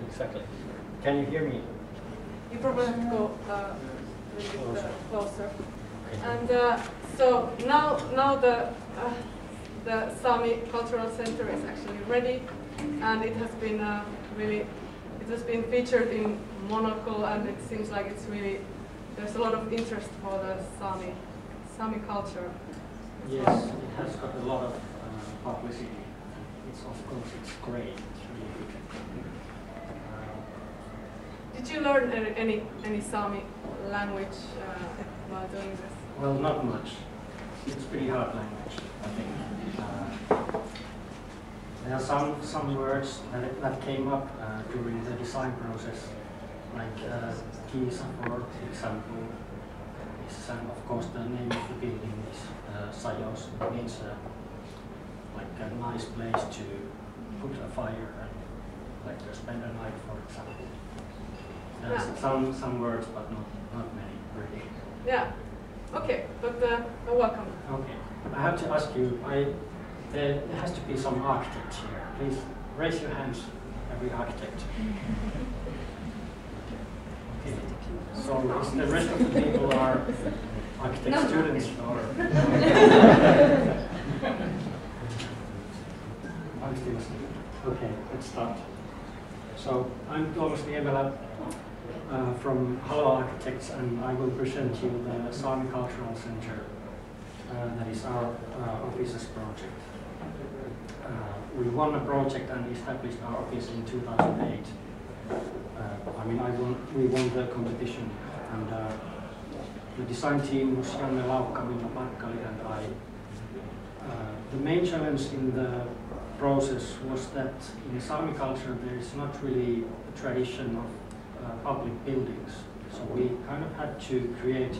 exactly. Can you hear me? You probably have to go a little bit closer. Okay. And so now the Sami Cultural Center is actually ready, and it has been it has been featured in Monocle, and it seems like it's really there's a lot of interest for the Sami culture. Yes, it has got a lot of publicity. It's it's great. It's really good. Did you learn any Sami language while doing this? Well, not much. It's a pretty hard language, I think. There are some words that came up during the design process, like Kisa, for example, is, of course, the name of the building is Sajos. It means like a nice place to put a fire and like to spend a night, for example. Some words, but not many, really. Yeah. Okay, but welcome. Okay. I have to ask you. There has to be some architects here. Please raise your hands, every architect. Okay. So is the rest of the people are architect students or? I'm still a student. Okay, let's start. So I'm Tuomas Niemelä from Hello Architects, and I will present you the Sami Cultural Center. That is our offices project. We won a project and established our office in 2008. We won the competition, and the design team was Janne Laukka, Minna Parkkali, and I. The main challenge in the process was that in Sami culture there is not really a tradition of public buildings, so we kind of had to create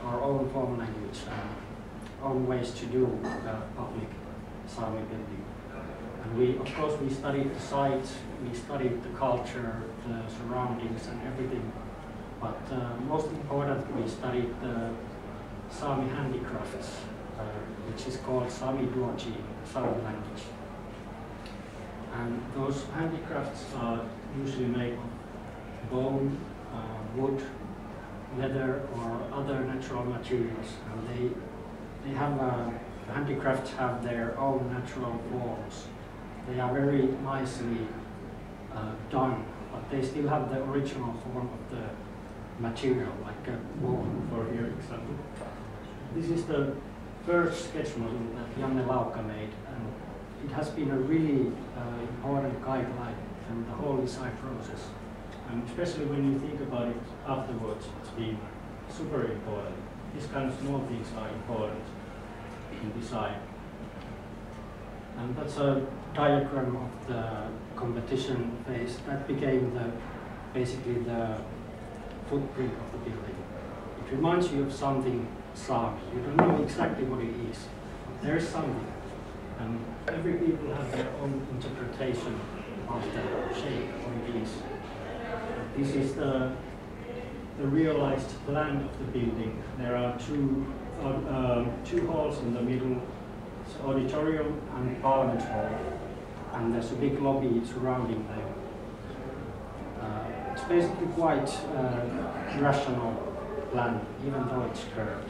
our own form language and own ways to do public Sami building. And of course, we studied the site, we studied the culture, the surroundings and everything. But most important, we studied the Sami handicrafts, which is called Sami Duoji, Sami language. And those handicrafts are usually made of bone, wood, leather, or other natural materials. And handicrafts have their own natural forms. They are very nicely done, but they still have the original form of the material, like a bone, for example. This is the first sketch model that Janne Laukka made, and it has been a really important guideline in the whole design process. And especially when you think about it afterwards, it's been super important. These kind of small things are important in design. And that's a diagram of the competition phase. That became basically the footprint of the building. It reminds you of something Sami. You don't know exactly what it is, but there is something. And every people have their own interpretation of the shape, what it is. This is the realized plan of the building. There are two halls in the middle. It's auditorium and parliament hall, and there's a big lobby surrounding them. It's basically quite rational plan, even though it's curved.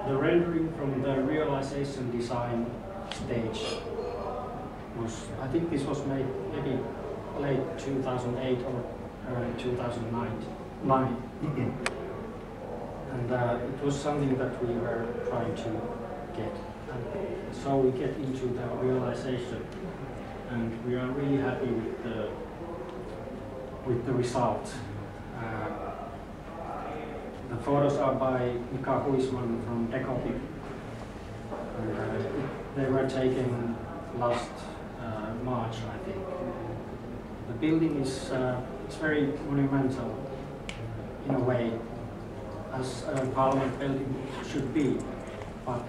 The rendering from the realization design stage was, I think this was made maybe late 2008 or early 2009. And it was something that we were trying to get. And so we get into the realization, and we are really happy with the result. The photos are by Mika Huisman from Decopy, and they were taken last March, I think. The building is it's very monumental in a way, as a parliament building should be, but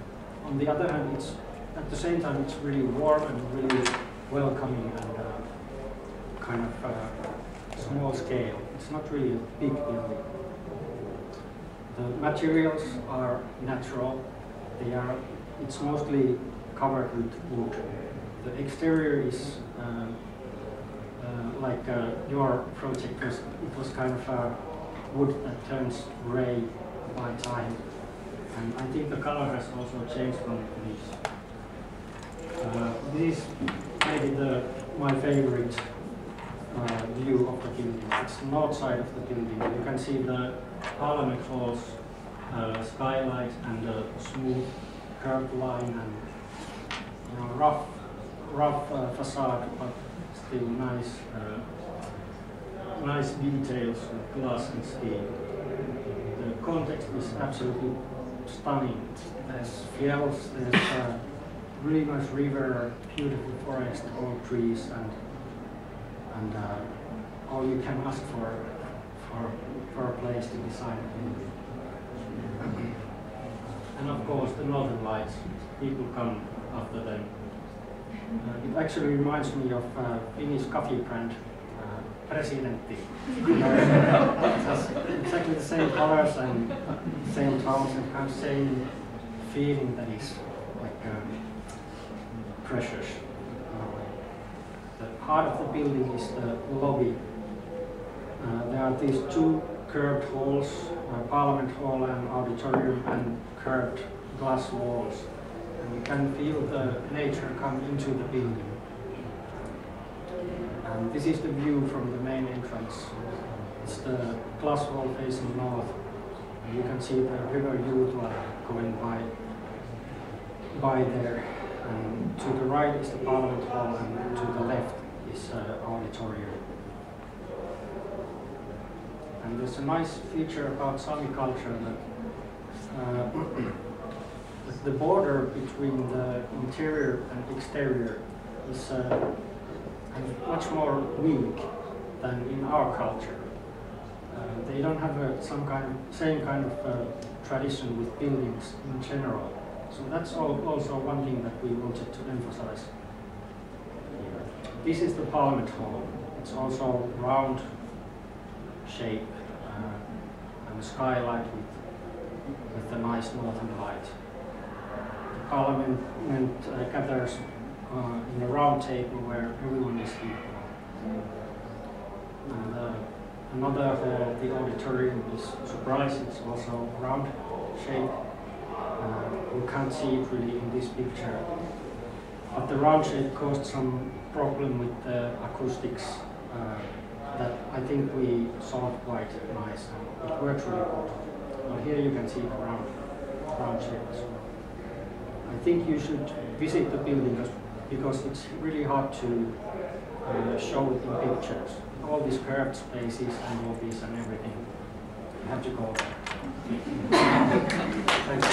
on the other hand, it's at the same time it's really warm and really welcoming and kind of small scale. It's not really a big building. The materials are natural. It's mostly covered with wood, The exterior is like your project was, it was kind of wood that turns gray by time. And I think the color has also changed from this. This is maybe my favorite view of the building. It's the north side of the building. You can see the Parliament Hall's skylight and the smooth curved line and rough facade, but still nice details with glass and steel. The context is absolutely stunning. There's fjords, there's a really nice river, beautiful forest, all trees, and all you can ask for a place to design a building. And of course the northern lights, people come after them. It actually reminds me of Finnish coffee brand, Presidentti. It has exactly the same colors and same tones and kind of same feeling that is like precious. The heart of the building is the lobby. There are these two curved halls, Parliament Hall and Auditorium, and curved glass walls. And you can feel the nature come into the building. And this is the view from the main entrance. It's the glass wall facing north. And you can see the river Jutla going by there. And to the right is the Parliament Hall, and to the left is Auditorium. And there's a nice feature about Sami culture that the border between the interior and exterior is much more weak than in our culture. They don't have same kind of tradition with buildings in general. So that's also one thing that we wanted to emphasize here. This is the Parliament Hall. It's also round shape and a skylight with a nice northern light. The Parliament gathers in a round table where everyone is equal. And another hall, the auditorium, is surprising. It's also round shape. You can't see it really in this picture. But the round shape caused some problem with the acoustics that I think we solved quite nice. It works really good. Well, here you can see the round shape as well. I think you should visit the building because it's really hard to show it in pictures. All these curved spaces and lobbies and everything. You have to go there. Thanks.